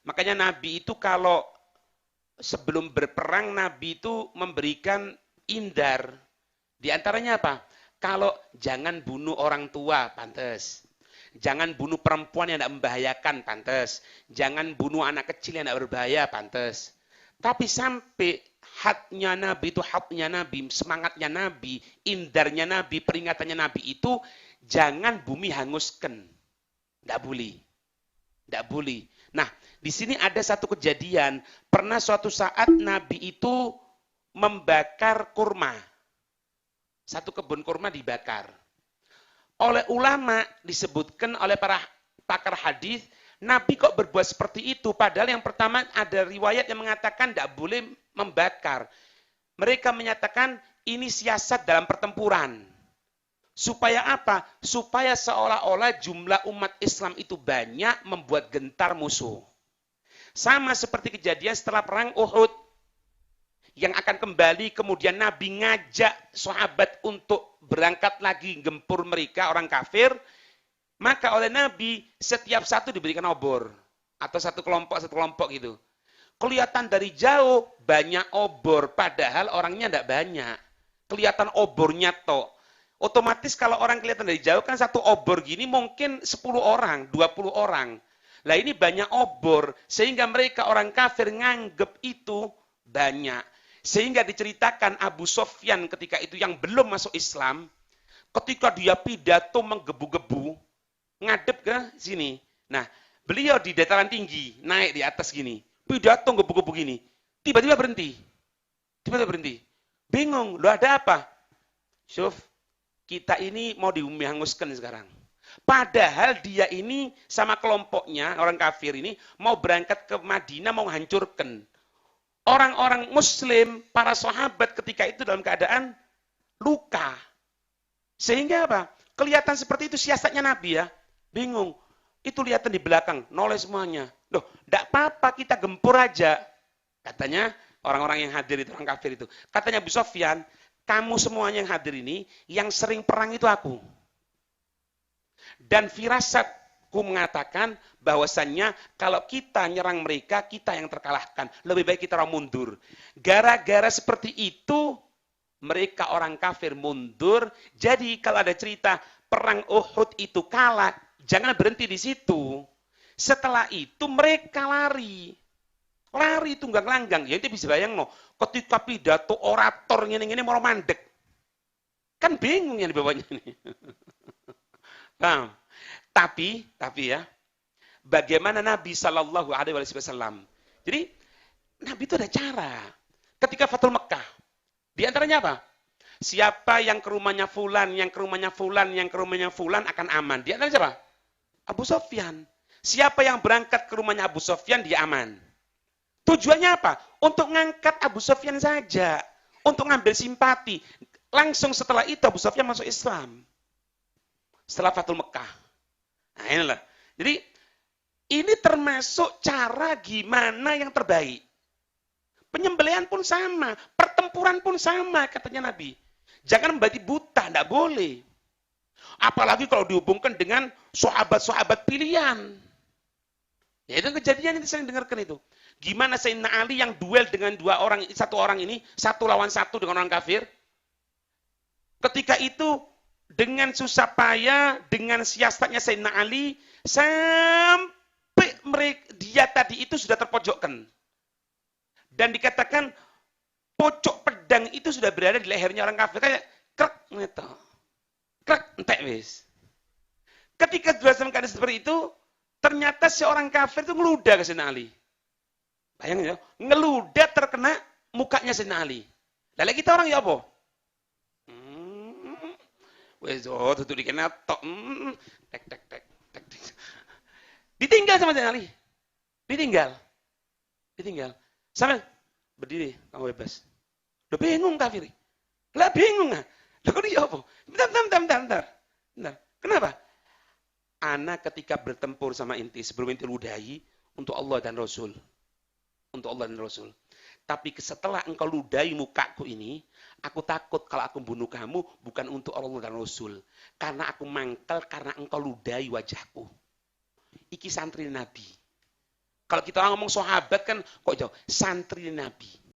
Makanya Nabi itu kalau sebelum berperang, Nabi itu memberikan indar. Di antaranya apa? Kalau jangan bunuh orang tua, pantas. Jangan bunuh perempuan yang tidak membahayakan, pantas. Jangan bunuh anak kecil yang tidak berbahaya, pantas. Tapi sampai hatnya Nabi, semangatnya Nabi, indarnya Nabi, peringatannya Nabi itu, jangan bumi hanguskan. Tidak boleh. Tidak boleh. Nah, di sini ada satu kejadian. Pernah suatu saat Nabi itu membakar kurma. Satu kebun kurma dibakar. Oleh ulama disebutkan oleh para pakar hadis, Nabi kok berbuat seperti itu? Padahal yang pertama ada riwayat yang mengatakan tidak boleh membakar. Mereka menyatakan ini siasat dalam pertempuran. Supaya apa? Supaya seolah-olah jumlah umat Islam itu banyak membuat gentar musuh. Sama seperti kejadian setelah perang Uhud. Yang akan kembali, kemudian Nabi ngajak sahabat untuk berangkat lagi gempur mereka, orang kafir. Maka oleh Nabi, setiap satu diberikan obor. Atau satu kelompok gitu. Kelihatan dari jauh, banyak obor. Padahal orangnya tidak banyak. Kelihatan obornya toh. Otomatis kalau orang kelihatan dari jauh kan satu obor gini mungkin 10 orang, 20 orang. Lah ini banyak obor. Sehingga mereka orang kafir nganggep itu banyak. Sehingga diceritakan Abu Sofyan ketika itu yang belum masuk Islam. Ketika dia pidato menggebu-gebu. Ngadep ke sini. Nah, beliau di dataran tinggi. Naik di atas gini. Pidato gebu-gebu gini. Tiba-tiba berhenti. Bingung. Loh ada apa? Syuf, kita ini mau dihanguskan sekarang. Padahal dia ini sama kelompoknya, orang kafir ini, mau berangkat ke Madinah, mau hancurkan. Orang-orang muslim, para sahabat ketika itu dalam keadaan luka. Sehingga apa? Kelihatan seperti itu siasatnya Nabi ya. Bingung. Itu lihatan di belakang, noleh semuanya. Loh, tidak apa-apa kita gempur aja. Katanya orang-orang yang hadir itu, orang kafir itu. Katanya Abu Sofyan, kamu semuanya yang hadir ini, yang sering perang itu aku. Dan firasatku mengatakan bahwasannya kalau kita nyerang mereka, kita yang terkalahkan. Lebih baik kita orang mundur. Gara-gara seperti itu, mereka orang kafir mundur. Jadi kalau ada cerita perang Uhud itu kalah, jangan berhenti di situ. Setelah itu mereka lari. Lari tunggang langgang. Ya itu bisa bayang no. Ketika pidato orator ini mau mandek. Kan bingung yang dibawanya ini. Paham? Tapi ya, bagaimana Nabi Shallallahu Alaihi Wasallam? Jadi Nabi itu ada cara. Ketika Fathul Mekah, di antaranya apa? Siapa yang ke rumahnya Fulan, yang ke rumahnya Fulan, yang ke rumahnya Fulan akan aman. Di antaranya siapa? Abu Sofyan. Siapa yang berangkat ke rumahnya Abu Sofyan, dia aman. Tujuannya apa? Untuk ngangkat Abu Sofyan saja. Untuk ngambil simpati. Langsung setelah itu Abu Sofyan masuk Islam. Setelah Fathul Mekah. Nah inilah. Jadi ini termasuk cara gimana yang terbaik. Penyembelihan pun sama. Pertempuran pun sama katanya Nabi. Jangan berarti buta, tidak boleh. Apalagi kalau dihubungkan dengan sahabat-sahabat pilihan. Ya itu kejadian yang saya dengarkan itu. Gimana Sayyidina Ali yang duel dengan satu orang ini, satu lawan satu dengan orang kafir. Ketika itu dengan susah payah, dengan siasatnya Sayyidina Ali, sampai dia tadi itu sudah terpojokkan. Dan dikatakan pojok pedang itu sudah berada di lehernya orang kafir. Kayak krek, gitu. Krek, entek wis. Ketika dalam keadaan seperti itu, ternyata seorang kafir itu ngeludah ke Sayyidina Ali. Bayangin ya, ngeludah terkena mukanya Sayyidina Ali. Lalu kita orang ya apa? Wes tutup dikena tok. Tek. Ditinggal sama Sayyidina Ali. Ditinggal. Sampai berdiri, kamu bebas. Udah bingung kafir. Lah bingung ah. Lah kok dia apa? Bentar. Kenapa? Ana ketika bertempur sama inti sebelum inti ludahi untuk Allah dan Rasul. Tapi setelah engkau ludahi mukaku ini, aku takut kalau aku bunuh kamu bukan untuk Allah dan Rasul. Karena aku mangkel karena engkau ludahi wajahku. Iki santri Nabi. Kalau kita ngomong sahabat kan kok jauh, santri Nabi.